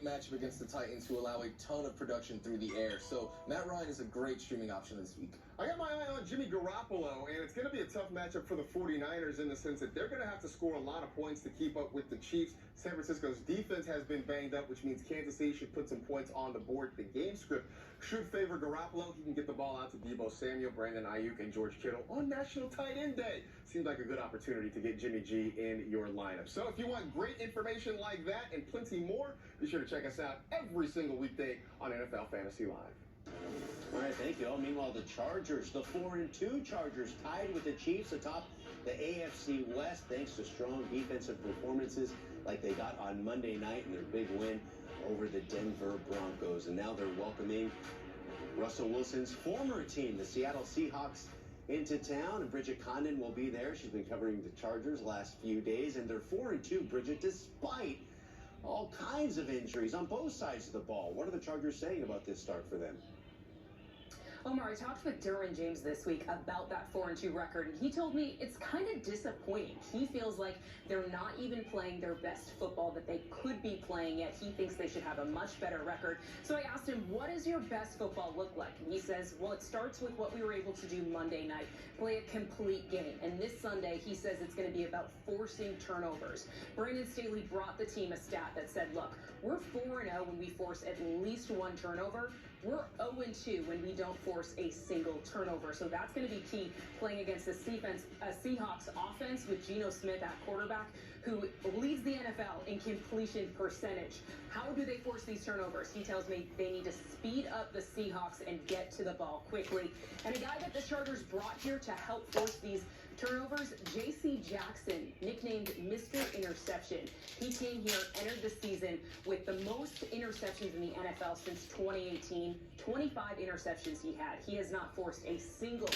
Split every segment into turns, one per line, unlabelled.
great matchup against the Titans, who allow a ton of production through the air. So Matt Ryan is a great streaming option this week.
I got my eye on Jimmy Garoppolo, and it's going to be a tough matchup for the 49ers in the sense that they're going to have to score a lot of points to keep up with the Chiefs. San Francisco's defense has been banged up, which means Kansas City should put some points on the board. The game script should favor Garoppolo. He can get the ball out to Deebo Samuel, Brandon Ayuk, and George Kittle on National Tight End Day. Seems like a good opportunity to get Jimmy G in your lineup. So if you want great information like that and plenty more, be sure to check us out every single weekday on NFL Fantasy Live.
All right, thank you. Oh, meanwhile, the Chargers, the 4-2 Chargers, tied with the Chiefs atop the AFC West, thanks to strong defensive performances like they got on Monday night in their big win over the Denver Broncos. And now they're welcoming Russell Wilson's former team, the Seattle Seahawks, into town, and Bridget Condon will be there. She's been covering the Chargers the last few days, and they're 4-2, Bridget, despite all kinds of injuries on both sides of the ball. What are the Chargers saying about this start for them?
Omar, I talked with Derwin James this week about that 4-2 record, and he told me it's kind of disappointing. He feels like they're not even playing their best football that they could be playing yet. He thinks they should have a much better record. So I asked him, what does your best football look like? And he says, well, it starts with what we were able to do Monday night, play a complete game. And this Sunday, he says it's going to be about forcing turnovers. Brandon Staley brought the team a stat that said, look, we're 4-0 when we force at least one turnover. We're 0-2 when we don't force a single turnover. So that's going to be key playing against the Seahawks offense with Geno Smith at quarterback, who leads the NFL in completion percentage. How do they force these turnovers? He tells me they need to speed up the Seahawks and get to the ball quickly. And a guy that the Chargers brought here to help force these turnovers, J.C. Jackson, nicknamed Mr. Interception. He came here, entered the season with the most interceptions in the NFL since 2018. 25 interceptions he had. He has not forced a single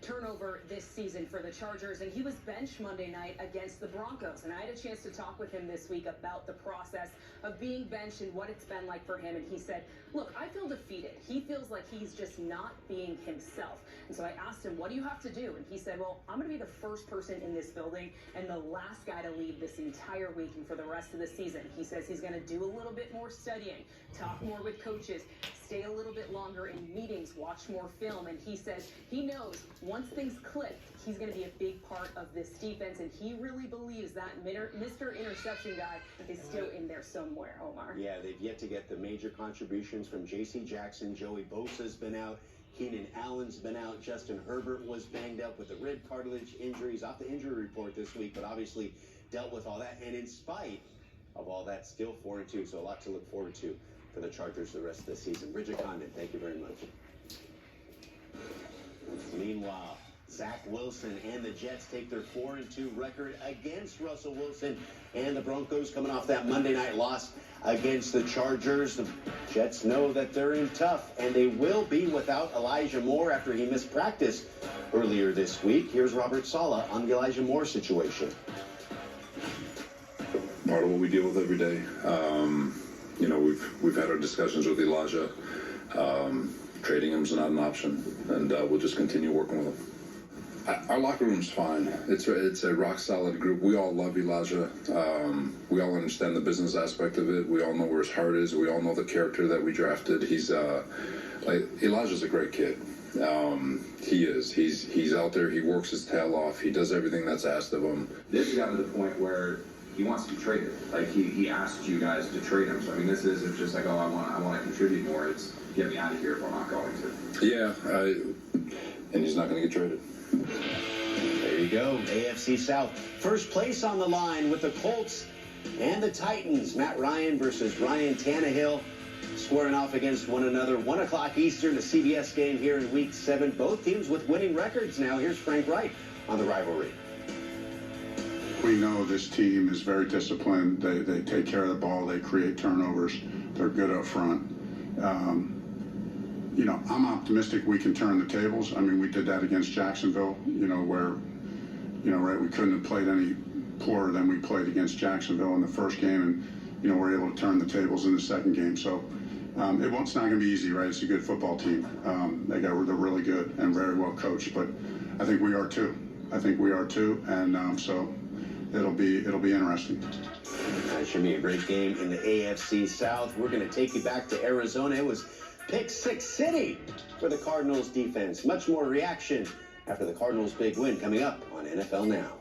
turnover this season for the Chargers, and he was benched Monday night against the Broncos. And I had a chance to talk with him this week about the process of being benched and what it's been like for him. And he said, look, I feel defeated. He feels like he's just not being himself. And so I asked him, what do you have to do? And he said, well, I'm going to be the first person in this building and the last guy to leave this entire week and for the rest of the season. He says he's going to do a little bit more studying, talk more with coaches, stay a little bit longer in meetings, watch more film. And he says he knows once things click, he's going to be a big part of this defense. And he really believes that Mr. Interception guy is still in there somewhere, Omar.
Yeah, they've yet to get the major contributions from J.C. Jackson. Joey Bosa's been out. Keenan Allen's been out. Justin Herbert was banged up with the rib cartilage injuries off the injury report this week, but obviously dealt with all that. And in spite of all that, still 4-2. So a lot to look forward to for the Chargers the rest of the season. Bridget Condon, thank you very much. Meanwhile, Zach Wilson and the Jets take their 4-2 record against Russell Wilson and the Broncos, coming off that Monday night loss against the Chargers. The Jets know that they're in tough, and they will be without Elijah Moore after he missed practice earlier this week. Here's Robert Saleh on the Elijah Moore situation.
Part of what we deal with every day. You know, we've had our discussions with Elijah. Trading him's not an option, and we'll just continue working with him. Our locker room's fine. It's a rock solid group. We all love Elijah. We all understand the business aspect of it. We all know where his heart is. We all know the character that we drafted. He's Elijah's a great kid. He is. He's out there. He works his tail off. He does everything that's asked of him.
This got to the point where he wants to be traded. Like he asked you guys to trade him. So I mean, this isn't just like, oh, I want to contribute more. It's get me out of here if I'm not going to.
Yeah, and he's not going to get traded.
There you go. AFC South. First place on the line with the Colts and the Titans. Matt Ryan versus Ryan Tannehill squaring off against one another. 1 o'clock Eastern, the CBS game here in Week 7. Both teams with winning records now. Here's Frank Wright on the rivalry.
We know this team is very disciplined. They take care of the ball. They create turnovers. They're good up front. You know, I'm optimistic we can turn the tables. I mean, we did that against Jacksonville, you know, where, you know, right, we couldn't have played any poorer than we played against Jacksonville in the first game, and, you know, we're able to turn the tables in the second game. So it's not going to be easy, right? It's a good football team. They're really good and very well coached, but I think we are too. And so it'll be interesting.
Should be a great game in the AFC South. We're going to take you back to Arizona. It was Pick Six City for the Cardinals defense. Much more reaction after the Cardinals' big win coming up on NFL Now.